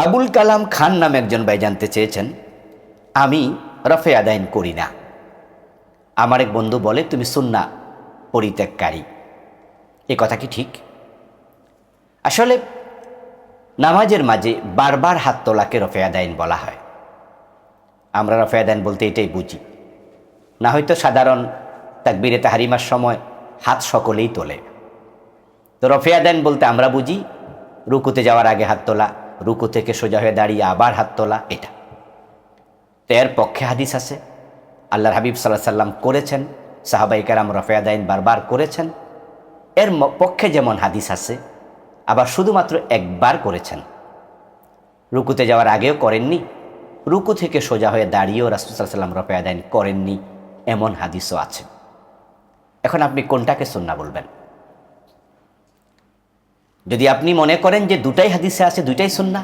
আবুল কালাম খান নামে একজন ভাই জানতে চেয়েছেন, আমি রফে আদাইন করি না। আমার এক বন্ধু বলে তুমি সুন্নাহ পরিত্যাগকারী। এ কথা কি ঠিক? আসলে নামাজের মাঝে বারবার হাত তোলাকে রফে আদাইন বলা হয়। আমরা রফে আদাইন বলতে এটাই বুঝি, না হয়তো সাধারণ তাকবীরে তাহরিমার সময় হাত সকলেই তোলে। তো রফে আদাইন বলতে আমরা বুঝি রুকুতে যাওয়ার আগে হাত তোলা, রুকু থেকে সোজা হয়ে দাঁড়িয়ে আবার হাত তোলা, এটা। তো এর পক্ষে হাদিস আছে, আল্লাহর হাবিব সাল্লাল্লাহু আলাইহি সাল্লাম করেছেন, সাহাবায়ে কেরাম রফে আদাইন বারবার করেছেন। এর পক্ষে যেমন হাদিস আছে, আবার শুধুমাত্র একবার করেছেন, রুকুতে যাওয়ার আগেও করেননি, রুকু থেকে সোজা হয়ে দাঁড়িয়েও রাসূল সাল্লাল্লাহু আলাইহি সাল্লাম রফে আদাইন করেননি, এমন হাদিসও আছে। এখন আপনি কোনটাকে সুন্নাহ বলবেন? যদি আপনি মনে করেন যে দুটাই হাদিসে আছে, দুটাই সুন্নাহ,